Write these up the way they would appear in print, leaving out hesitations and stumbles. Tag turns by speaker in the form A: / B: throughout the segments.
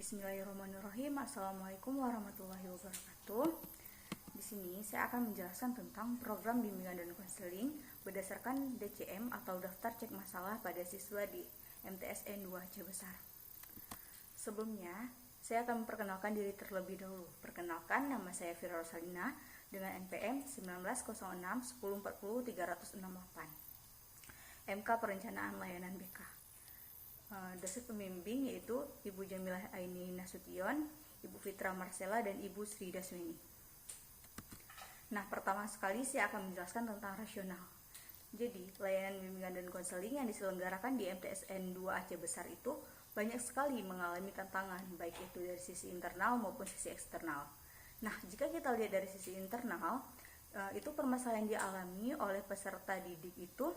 A: Bismillahirrahmanirrahim. Assalamualaikum warahmatullahi wabarakatuh. Di sini saya akan menjelaskan tentang program bimbingan dan konseling berdasarkan DCM atau daftar cek masalah pada siswa di MTSN 2 Aceh Besar. Sebelumnya, saya akan memperkenalkan diri terlebih dahulu. Perkenalkan, nama saya Fira Rosalina dengan NPM 1906 1040 368. MK Perencanaan Layanan BK. Dosen pembimbing yaitu Ibu Jamilah Aini Nasution, Ibu Fitra Marcella, dan Ibu Sri Dasmini. Nah, pertama sekali saya akan menjelaskan tentang rasional. Jadi, layanan bimbingan dan konseling yang diselenggarakan di MTSN 2 Aceh Besar itu banyak sekali mengalami tantangan, baik itu dari sisi internal maupun sisi eksternal. Nah, jika kita lihat dari sisi internal, itu permasalahan yang dialami oleh peserta didik itu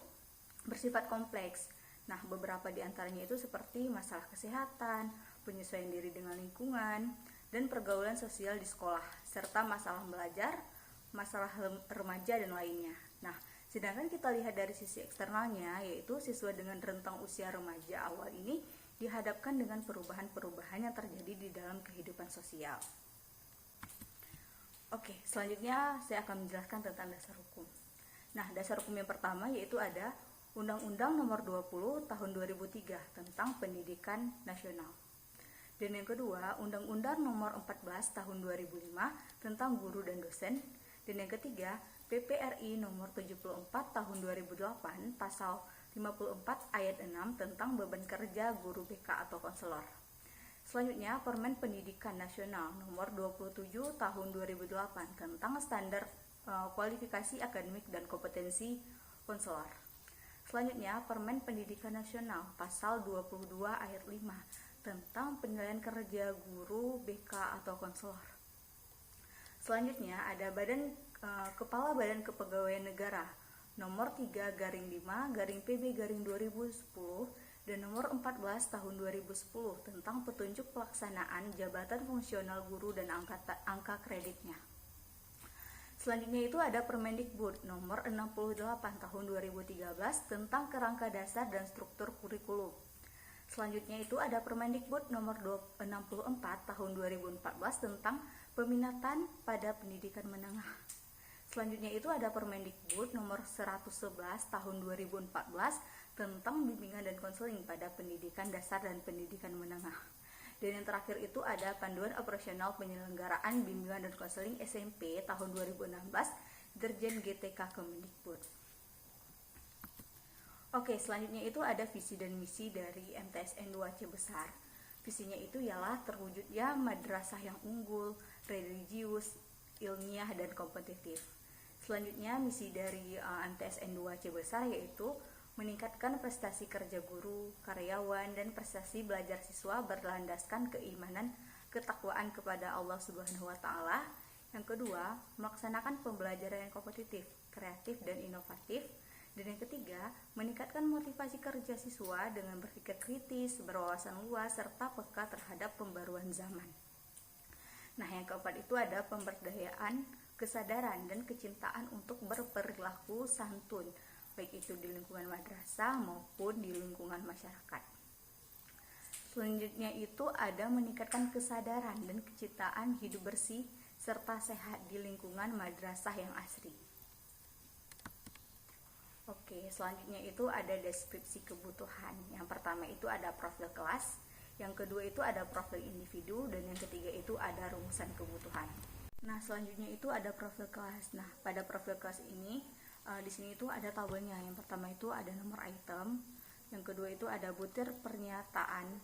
A: bersifat kompleks. Nah, beberapa di antaranya itu seperti masalah kesehatan, penyesuaian diri dengan lingkungan, dan pergaulan sosial di sekolah, serta masalah belajar, masalah remaja, dan lainnya. Nah, sedangkan kita lihat dari sisi eksternalnya, yaitu siswa dengan rentang usia remaja awal ini dihadapkan dengan perubahan-perubahan yang terjadi di dalam kehidupan sosial. Oke, selanjutnya saya akan menjelaskan tentang dasar hukum. Nah, dasar hukum yang pertama yaitu ada Undang-Undang Nomor 20 Tahun 2003 tentang Pendidikan Nasional. Dan yang kedua, Undang-Undang Nomor 14 Tahun 2005 tentang Guru dan Dosen. Dan yang ketiga, PPRI Nomor 74 Tahun 2008 Pasal 54 Ayat 6 tentang beban kerja guru BK atau konselor. Selanjutnya, Permen Pendidikan Nasional Nomor 27 Tahun 2008 tentang standar kualifikasi akademik dan kompetensi konselor. Selanjutnya, Permen Pendidikan Nasional Pasal 22 Ayat 5 tentang penilaian kerja guru BK atau konselor. Selanjutnya, ada Kepala Badan Kepegawaian Negara Nomor 3/5/PB/2010 dan Nomor 14 Tahun 2010 tentang petunjuk pelaksanaan jabatan fungsional guru dan angka kreditnya. Selanjutnya itu ada Permendikbud Nomor 68 Tahun 2013 tentang kerangka dasar dan struktur kurikulum. Selanjutnya itu ada Permendikbud Nomor 64 Tahun 2014 tentang peminatan pada pendidikan menengah. Selanjutnya itu ada Permendikbud Nomor 111 Tahun 2014 tentang bimbingan dan konseling pada pendidikan dasar dan pendidikan menengah. Dan yang terakhir itu ada Panduan Operasional Penyelenggaraan Bimbingan dan Konseling SMP tahun 2016 Dirjen GTK Kemendikbud. Oke, selanjutnya itu ada visi dan misi dari MTSN 2 Aceh Besar. Visinya itu ialah terwujudnya madrasah yang unggul, religius, ilmiah, dan kompetitif. Selanjutnya misi dari MTSN 2 Aceh Besar yaitu meningkatkan prestasi kerja guru, karyawan, dan prestasi belajar siswa berlandaskan keimanan, ketakwaan kepada Allah Subhanahu wa Ta'ala. Yang kedua, melaksanakan pembelajaran yang kompetitif, kreatif, dan inovatif. Dan yang ketiga, meningkatkan motivasi kerja siswa dengan berpikir kritis, berwawasan luas, serta peka terhadap pembaruan zaman. Nah, yang keempat itu ada pemberdayaan, kesadaran, dan kecintaan untuk berperilaku santun, baik itu di lingkungan madrasah maupun di lingkungan masyarakat. Selanjutnya itu ada meningkatkan kesadaran dan kecintaan hidup bersih serta sehat di lingkungan madrasah yang asri. Oke, selanjutnya itu ada deskripsi kebutuhan. Yang pertama itu ada profil kelas, yang kedua itu ada profil individu, dan yang ketiga itu ada rumusan kebutuhan. Nah, selanjutnya itu ada profil kelas. Nah, pada profil kelas ini di sini itu ada tabelnya. Yang pertama itu ada nomor item, yang kedua itu ada butir pernyataan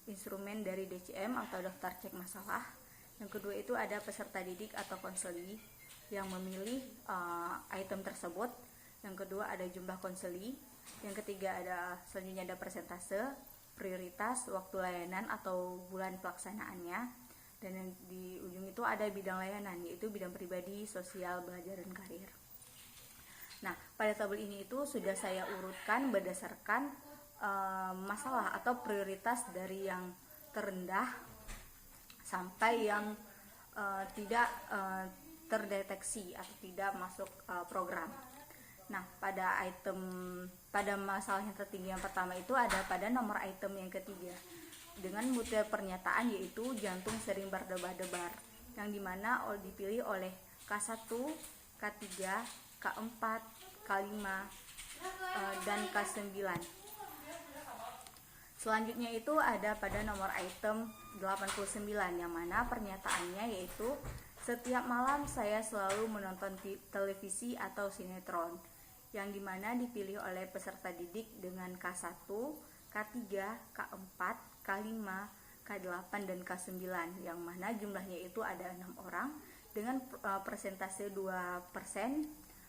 A: instrumen dari DCM atau daftar cek masalah, yang kedua itu ada peserta didik atau konseli yang memilih item tersebut, yang kedua ada jumlah konseli, yang ketiga selanjutnya ada persentase, prioritas, waktu layanan atau bulan pelaksanaannya, dan yang di ujung itu ada bidang layanan yaitu bidang pribadi, sosial, belajar, dan karir. Nah, pada tabel ini itu sudah saya urutkan berdasarkan masalah atau prioritas dari yang terendah sampai yang tidak terdeteksi atau tidak masuk program. Nah, pada masalah yang tertinggi yang pertama itu ada pada nomor item yang ketiga. dengan butir pernyataan yaitu jantung sering berdebar-debar, yang dimana dipilih oleh K1, K3, K4, K5, dan K9. Selanjutnya itu ada pada nomor item 89, yang mana pernyataannya yaitu setiap malam saya selalu menonton televisi atau sinetron, yang dimana dipilih oleh peserta didik dengan K1, K3, K4, K5, K8, dan K9, yang mana jumlahnya itu ada 6 orang dengan persentase 2%,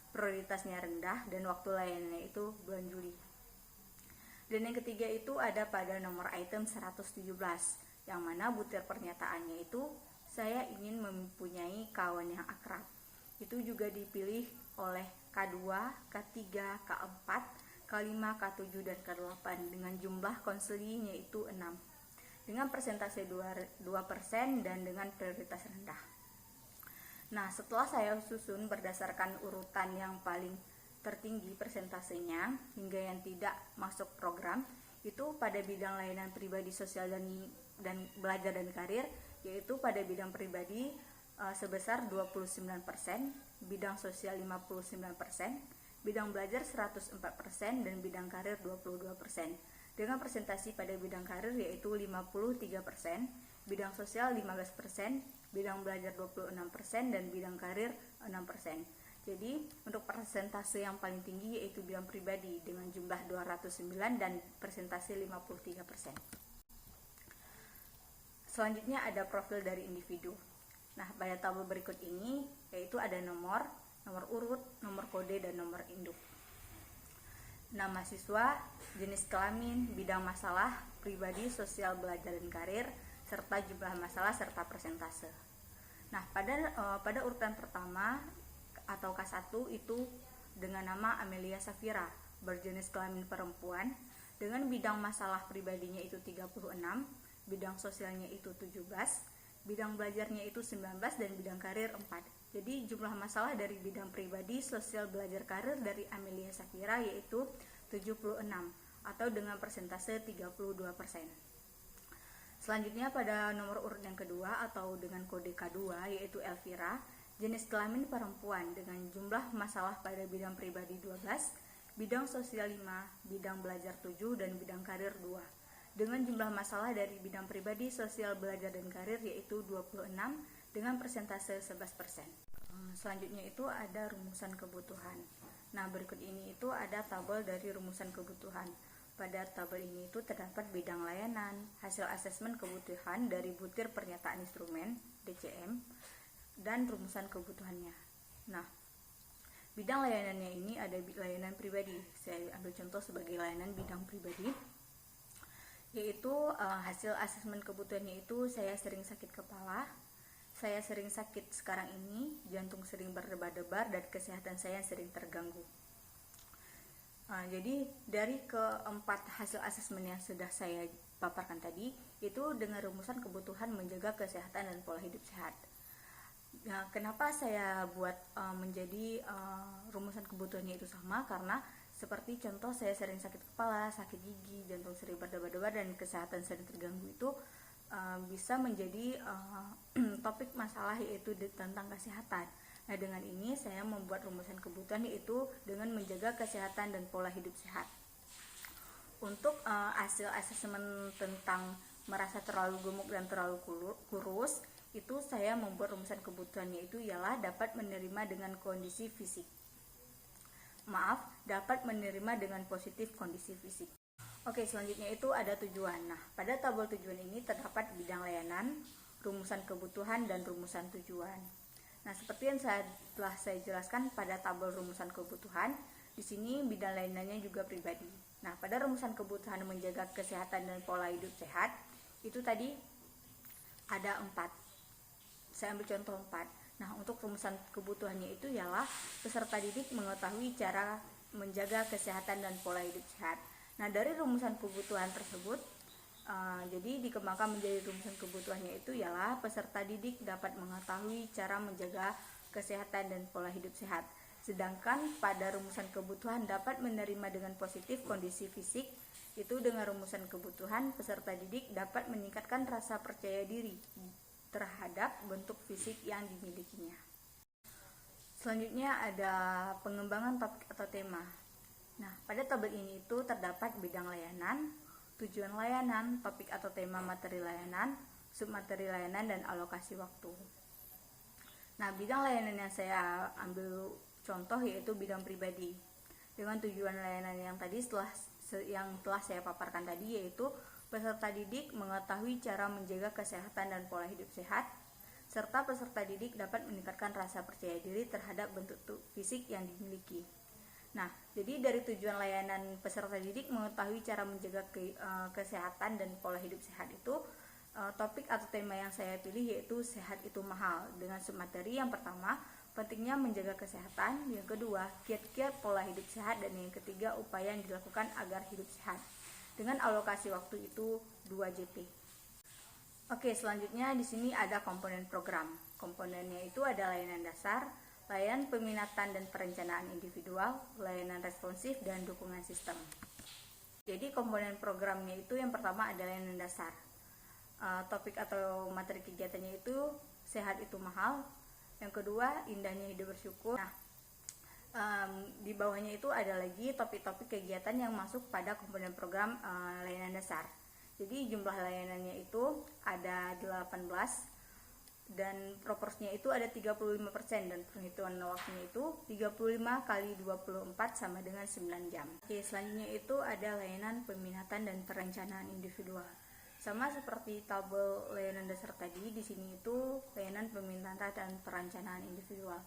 A: prioritasnya rendah, dan waktu layanannya itu bulan Juli. Dan yang ketiga itu ada pada nomor item 117, yang mana butir pernyataannya itu saya ingin mempunyai kawan yang akrab. Itu juga dipilih oleh K2, K3, K4, K5, K7, dan K8 dengan jumlah konselinya itu 6 dengan persentase 2% dan dengan prioritas rendah. Nah, setelah saya susun berdasarkan urutan yang paling tertinggi persentasenya hingga yang tidak masuk program, itu pada bidang layanan pribadi sosial dan belajar dan karir, yaitu pada bidang pribadi sebesar 29%, bidang sosial 59%, bidang belajar 104%, dan bidang karir 22%. Dengan presentasi pada bidang karir yaitu 53%, bidang sosial 15%, bidang belajar 26%, dan bidang karir 6%. Jadi untuk persentase yang paling tinggi yaitu bidang pribadi dengan jumlah 209 dan persentase 53%. Selanjutnya ada profil dari individu. Nah, pada tabel berikut ini yaitu ada nomor urut, nomor kode, dan nomor induk. Nama siswa, jenis kelamin, bidang masalah, pribadi, sosial, belajar, dan karir, serta jumlah masalah serta persentase. Nah, pada urutan pertama atau K1 itu dengan nama Amelia Safira, berjenis kelamin perempuan, dengan bidang masalah pribadinya itu 36, bidang sosialnya itu 17, bidang belajarnya itu 19, dan bidang karir 4. Jadi jumlah masalah dari bidang pribadi, sosial, belajar, karir dari Amelia Safira yaitu 76 atau dengan persentase 32%. Selanjutnya pada nomor urut yang kedua atau dengan kode K2 yaitu Elvira, jenis kelamin perempuan dengan jumlah masalah pada bidang pribadi 12, bidang sosial 5, bidang belajar 7, dan bidang karir 2. Dengan jumlah masalah dari bidang pribadi, sosial, belajar, dan karir yaitu 26 dengan persentase 11%. Selanjutnya itu ada rumusan kebutuhan. Nah, berikut ini itu ada tabel dari rumusan kebutuhan. Pada tabel ini itu terdapat bidang layanan, hasil asesmen kebutuhan dari butir pernyataan instrumen DCM, dan rumusan kebutuhannya. Nah, bidang layanannya ini ada layanan pribadi. Saya ambil contoh sebagai layanan bidang pribadi, yaitu hasil asesmen kebutuhannya itu saya sering sakit kepala, saya sering sakit sekarang ini, jantung sering berdebar-debar, dan kesehatan saya sering terganggu. Jadi dari keempat hasil asesmen yang sudah saya paparkan tadi, itu dengan rumusan kebutuhan menjaga kesehatan dan pola hidup sehat. Nah, kenapa saya buat menjadi rumusan kebutuhannya itu sama? Karena seperti contoh saya sering sakit kepala, sakit gigi, jantung sering berdebar-debar, dan kesehatan sering terganggu itu bisa menjadi topik masalah yaitu tentang kesehatan. Nah, dengan ini saya membuat rumusan kebutuhan yaitu dengan menjaga kesehatan dan pola hidup sehat. Untuk hasil asesmen tentang merasa terlalu gemuk dan terlalu kurus, itu saya membuat rumusan kebutuhannya itu ialah dapat menerima dengan kondisi fisik. Dapat menerima dengan positif kondisi fisik. Oke, selanjutnya itu ada tujuan. Nah, pada tabel tujuan ini terdapat bidang layanan, rumusan kebutuhan, dan rumusan tujuan. Nah, seperti yang telah saya jelaskan pada tabel rumusan kebutuhan, di sini bidang layanannya juga pribadi. Nah, pada rumusan kebutuhan menjaga kesehatan dan pola hidup sehat, itu tadi ada 4. Saya ambil contoh 4. Nah, untuk rumusan kebutuhannya itu ialah peserta didik mengetahui cara menjaga kesehatan dan pola hidup sehat. Nah, dari rumusan kebutuhan tersebut, jadi dikembangkan menjadi rumusan kebutuhannya itu ialah peserta didik dapat mengetahui cara menjaga kesehatan dan pola hidup sehat. Sedangkan pada rumusan kebutuhan dapat menerima dengan positif kondisi fisik Itu dengan rumusan kebutuhan, peserta didik dapat meningkatkan rasa percaya diri terhadap bentuk fisik yang dimilikinya. Selanjutnya ada pengembangan topik atau tema. Nah, pada tabel ini itu terdapat bidang layanan, tujuan layanan, topik atau tema materi layanan, submateri layanan, dan alokasi waktu. Nah, bidang layanan yang saya ambil contoh yaitu bidang pribadi. Dengan tujuan layanan yang telah saya paparkan tadi, yaitu peserta didik mengetahui cara menjaga kesehatan dan pola hidup sehat, serta peserta didik dapat meningkatkan rasa percaya diri terhadap bentuk fisik yang dimiliki. Nah, jadi dari tujuan layanan peserta didik mengetahui cara menjaga kesehatan dan pola hidup sehat itu, topik atau tema yang saya pilih yaitu sehat itu mahal, dengan submateri yang pertama pentingnya menjaga kesehatan, yang kedua kiat-kiat pola hidup sehat, dan yang ketiga upaya yang dilakukan agar hidup sehat, dengan alokasi waktu itu 2 JP. Oke, selanjutnya di sini ada komponen program. Komponennya itu ada layanan dasar, layanan peminatan dan perencanaan individual, layanan responsif, dan dukungan sistem. Jadi komponen programnya itu yang pertama ada layanan dasar. Topik atau materi kegiatannya itu sehat itu mahal. Yang kedua, indahnya hidup bersyukur. Nah, di bawahnya itu ada lagi topik-topik kegiatan yang masuk pada komponen program layanan dasar. Jadi jumlah layanannya itu ada 18 dan proporsinya itu ada 35%, dan perhitungan waktunya itu 35 kali 24 sama dengan 9 jam. Oke, selanjutnya itu ada layanan peminatan dan perencanaan individual. Sama seperti tabel layanan dasar tadi, di sini itu layanan peminatan dan perencanaan individual.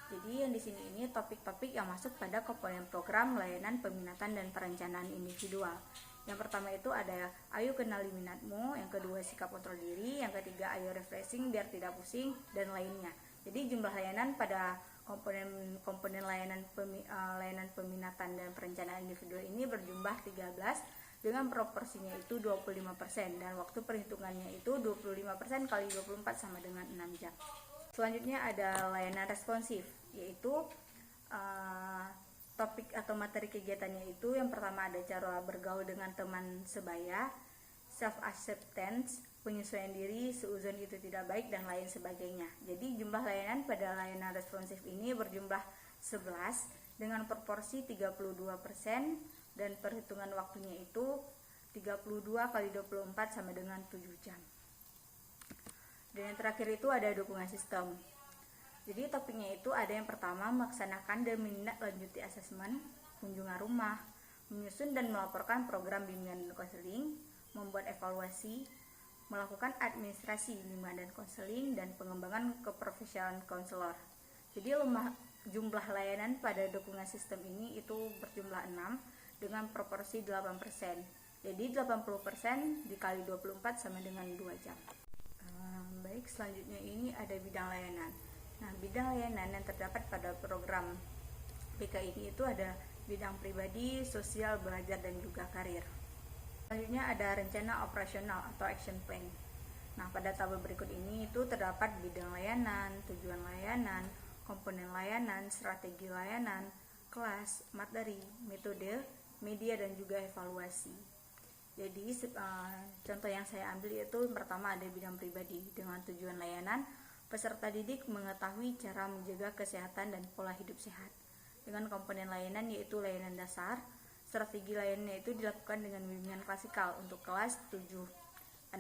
A: Jadi yang di sini ini topik-topik yang masuk pada komponen program layanan peminatan dan perencanaan individual. Yang pertama itu ada ayo kenali minatmu, yang kedua sikap kontrol diri, yang ketiga ayo refreshing biar tidak pusing, dan lainnya. Jadi jumlah layanan pada komponen layanan peminatan dan perencanaan individual ini berjumlah 13 dengan proporsinya itu 25%, dan waktu perhitungannya itu 25% kali 24 sama dengan 6 jam. Selanjutnya ada layanan responsif, yaitu topik atau materi kegiatannya itu yang pertama ada cara bergaul dengan teman sebaya, self acceptance, penyesuaian diri, seuzon itu tidak baik, dan lain sebagainya. Jadi jumlah layanan pada layanan responsif ini berjumlah 11 dengan proporsi 32%, dan perhitungan waktunya itu 32 kali 24 sama dengan 7 jam. Dan yang terakhir itu ada dukungan sistem. Jadi topiknya itu ada yang pertama melaksanakan dan menindaklanjuti asesmen, kunjungan rumah, menyusun dan melaporkan program bimbingan dan konseling, membuat evaluasi, melakukan administrasi bimbingan dan konseling, dan pengembangan keprofesionalan konselor. Jadi jumlah layanan pada dukungan sistem ini itu berjumlah 6 dengan proporsi 8%. Jadi 80% dikali 24 sama dengan 2 jam. Baik, selanjutnya ini ada bidang layanan. Nah, bidang layanan yang terdapat pada program BK ini itu ada bidang pribadi, sosial, belajar, dan juga karir. Selanjutnya ada rencana operasional atau action plan. Nah, pada tabel berikut ini itu terdapat bidang layanan, tujuan layanan, komponen layanan, strategi layanan, kelas, materi, metode, media, dan juga evaluasi. Jadi contoh yang saya ambil itu pertama ada bidang pribadi. Dengan tujuan layanan, peserta didik mengetahui cara menjaga kesehatan dan pola hidup sehat. Dengan komponen layanan yaitu layanan dasar, strategi layanannya itu dilakukan dengan bimbingan klasikal untuk kelas 7-6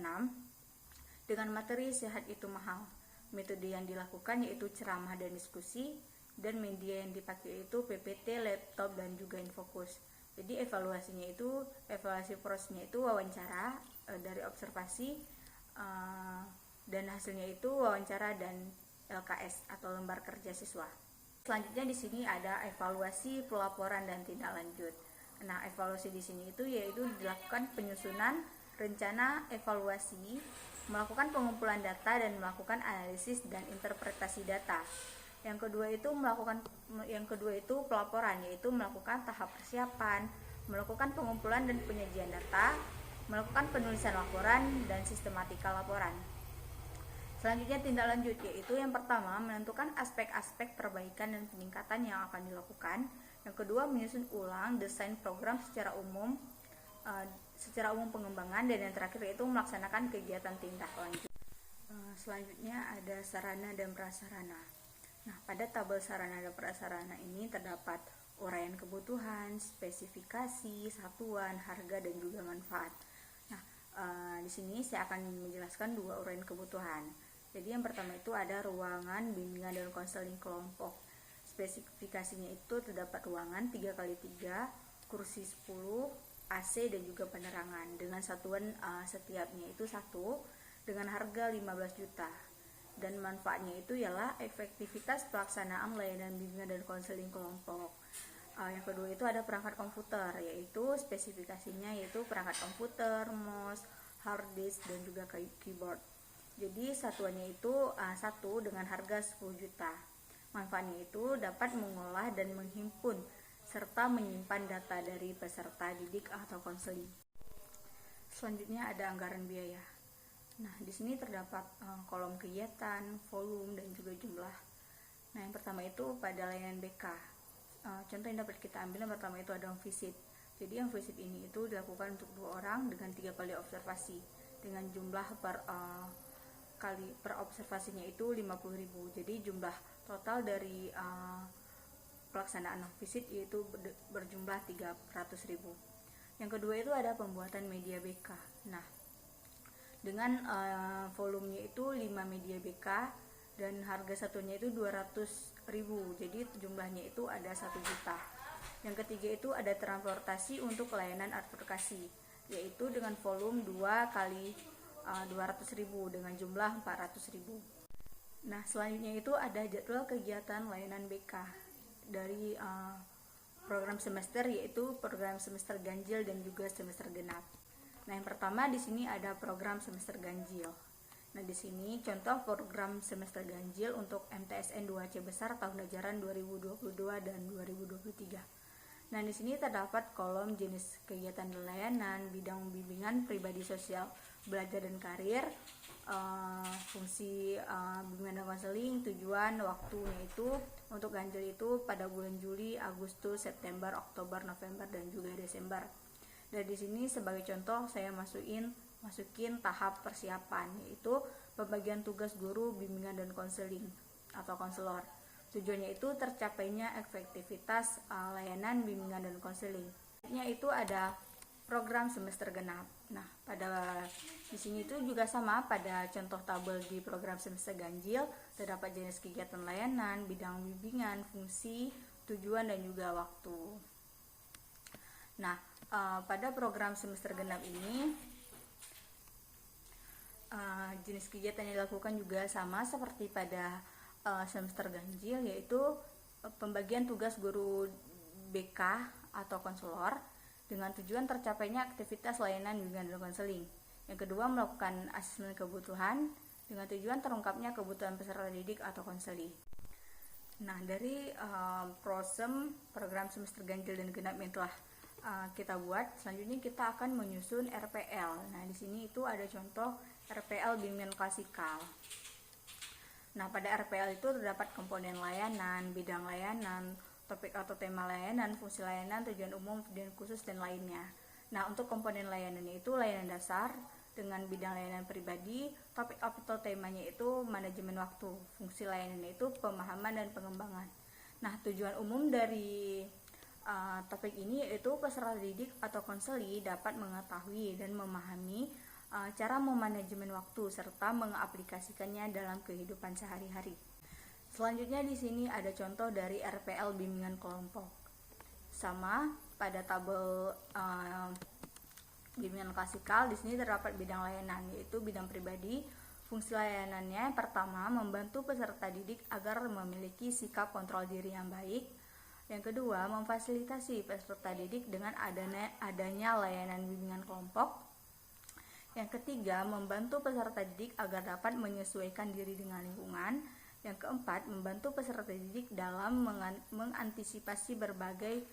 A: dengan materi sehat itu mahal. Metode yang dilakukan yaitu ceramah dan diskusi, dan media yang dipakai itu PPT, laptop, dan juga infokus. Jadi evaluasi prosesnya itu wawancara dari observasi, dan hasilnya itu wawancara dan LKS atau lembar kerja siswa. Selanjutnya di sini ada evaluasi, pelaporan, dan tindak lanjut. Nah, evaluasi di sini itu yaitu dilakukan penyusunan rencana evaluasi, melakukan pengumpulan data, dan melakukan analisis dan interpretasi data. Yang kedua itu pelaporan, yaitu melakukan tahap persiapan, melakukan pengumpulan dan penyajian data, melakukan penulisan laporan, dan sistematika laporan. Selanjutnya tindak lanjut, yaitu yang pertama menentukan aspek-aspek perbaikan dan peningkatan yang akan dilakukan. Yang kedua menyusun ulang desain program secara umum. secara umum pengembangan, dan yang terakhir yaitu melaksanakan kegiatan tindak lanjut. Selanjutnya ada sarana dan prasarana. Nah, pada tabel sarana dan prasarana ini terdapat uraian kebutuhan, spesifikasi, satuan, harga, dan juga manfaat. Nah, di sini saya akan menjelaskan dua uraian kebutuhan. Jadi yang pertama itu ada ruangan bimbingan dan konseling kelompok. Spesifikasinya itu terdapat ruangan 3x3, kursi 10, AC dan juga penerangan dengan satuan setiapnya itu 1 dengan harga 15 juta. Dan manfaatnya itu ialah efektivitas pelaksanaan layanan bimbingan dan konseling kelompok. Yang kedua itu ada perangkat komputer, yaitu spesifikasinya yaitu perangkat komputer, mouse, hard disk dan juga keyboard. Jadi satuannya itu 1 dengan harga 10 juta. Manfaatnya itu dapat mengolah dan menghimpun serta menyimpan data dari peserta didik atau konseling. Selanjutnya ada anggaran biaya. Nah, di sini terdapat kolom kegiatan, volume dan juga jumlah. Nah, yang pertama itu pada layanan BK. Contoh yang dapat kita ambil yang pertama itu ada home visit. Jadi yang visit ini itu dilakukan untuk 2 orang dengan 3 kali observasi dengan jumlah per observasinya itu 50.000. Jadi jumlah total dari pelaksanaan visit yaitu berjumlah 300.000. Yang kedua itu ada pembuatan media BK. Nah, dengan volumenya itu 5 media BK dan harga satunya itu 200.000. Jadi jumlahnya itu ada 1 juta. Yang ketiga itu ada transportasi untuk layanan advokasi, yaitu dengan volume 2 kali 200.000 dengan jumlah 400.000. Nah, selanjutnya itu ada jadwal kegiatan layanan BK dari program semester, yaitu program semester ganjil dan juga semester genap. Nah, yang pertama di sini ada program semester ganjil. Nah, di sini contoh program semester ganjil untuk MTSN 2C besar tahun ajaran 2022 dan 2023. Nah, di sini terdapat kolom jenis kegiatan dan layanan, bidang bimbingan pribadi sosial, belajar dan karir, fungsi bimbingan dan konseling, tujuan, waktunya itu untuk ganjil itu pada bulan Juli, Agustus, September, Oktober, November dan juga Desember. Dan di sini sebagai contoh saya masukin tahap persiapan, yaitu pembagian tugas guru bimbingan dan konseling atau konselor. Tujuannya itu tercapainya efektivitas layanan bimbingan dan konseling. Selanjutnya itu ada program semester genap. Nah, pada di sini itu juga sama pada contoh tabel di program semester ganjil terdapat jenis kegiatan layanan, bidang bimbingan, fungsi, tujuan dan juga waktu. Nah, pada program semester genap ini jenis kegiatan yang dilakukan juga sama seperti pada semester ganjil, yaitu pembagian tugas guru BK atau konselor dengan tujuan tercapainya aktivitas layanan bimbingan dan konseling. Yang kedua, melakukan asesmen kebutuhan dengan tujuan terungkapnya kebutuhan peserta didik atau konseling. Nah, dari program semester ganjil dan genap yang telah kita buat, selanjutnya kita akan menyusun RPL. Nah, di sini itu ada contoh RPL bimbingan klasikal. Nah, pada RPL itu terdapat komponen layanan, bidang layanan, topik atau tema layanan, fungsi layanan, tujuan umum, tujuan khusus, dan lainnya. Nah, untuk komponen layanannya itu layanan dasar dengan bidang layanan pribadi, topik atau temanya itu manajemen waktu, fungsi layanannya itu pemahaman dan pengembangan. Nah, tujuan umum dari topik ini yaitu peserta didik atau konseli dapat mengetahui dan memahami cara memanajemen waktu serta mengaplikasikannya dalam kehidupan sehari-hari. Selanjutnya di sini ada contoh dari RPL bimbingan kelompok. Sama pada tabel bimbingan klasikal, di sini terdapat bidang layanan, yaitu bidang pribadi. Fungsi layanannya yang pertama membantu peserta didik agar memiliki sikap kontrol diri yang baik. Yang kedua, memfasilitasi peserta didik dengan adanya layanan bimbingan kelompok. Yang ketiga, membantu peserta didik agar dapat menyesuaikan diri dengan lingkungan. Yang keempat, membantu peserta didik dalam mengantisipasi berbagai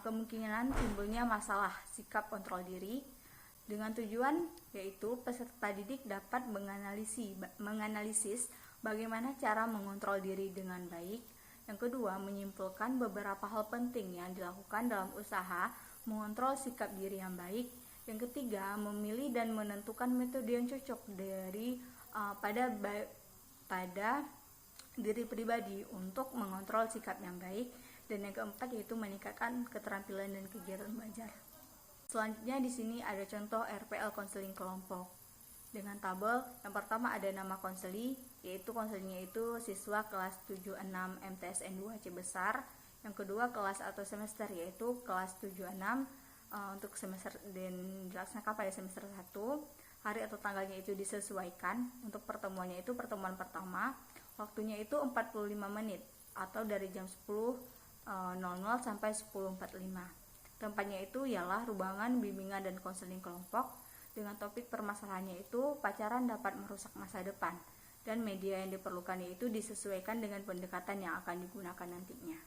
A: kemungkinan timbulnya masalah sikap kontrol diri, dengan tujuan yaitu peserta didik dapat menganalisis bagaimana cara mengontrol diri dengan baik. Yang kedua, menyimpulkan beberapa hal penting yang dilakukan dalam usaha mengontrol sikap diri yang baik. Yang ketiga, memilih dan menentukan metode yang cocok pada diri pribadi untuk mengontrol sikap yang baik. Dan yang keempat yaitu meningkatkan keterampilan dan kegiatan belajar. Selanjutnya di sini ada contoh RPL konseling kelompok dengan tabel. Yang pertama ada nama konseli, yaitu konselingnya itu siswa kelas 76 MTSN 2 C besar. Yang kedua kelas atau semester, yaitu kelas 76 untuk semester dan dilaksanakan pada semester 1. Hari atau tanggalnya itu disesuaikan. Untuk pertemuannya itu pertemuan pertama, waktunya itu 45 menit atau dari jam 10.00 sampai 10.45. Tempatnya itu ialah ruangan bimbingan dan konseling kelompok. Dengan topik permasalahannya itu pacaran dapat merusak masa depan, dan media yang diperlukan yaitu disesuaikan dengan pendekatan yang akan digunakan nantinya.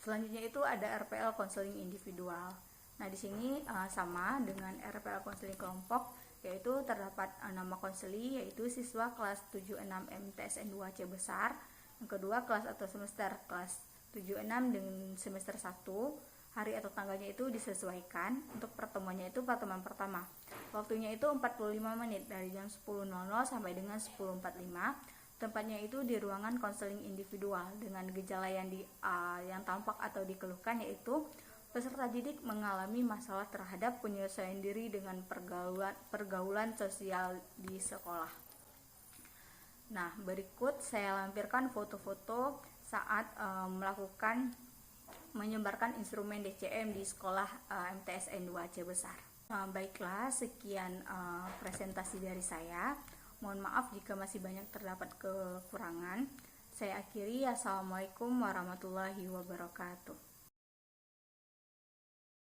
A: Selanjutnya itu ada RPL konseling individual. Nah, di sini sama dengan RPL konseling kelompok, yaitu terdapat nama konseli yaitu siswa kelas 76 MTSN 2 C besar. Yang kedua kelas atau semester kelas 76 dengan semester 1. Hari atau tanggalnya itu disesuaikan. Untuk pertemuannya itu pertemuan pertama, waktunya itu 45 menit dari jam 10.00 sampai dengan 10.45. Tempatnya itu di ruangan konseling individual. Dengan gejala yang tampak atau dikeluhkan yaitu peserta didik mengalami masalah terhadap penyelesaian diri dengan pergaulan sosial di sekolah. Nah, berikut saya lampirkan foto-foto saat menyebarkan instrumen DCM di sekolah MTSN 2 C besar. Baiklah, sekian presentasi dari saya. Mohon maaf jika masih banyak terdapat kekurangan. Saya akhiri. Assalamualaikum warahmatullahi wabarakatuh.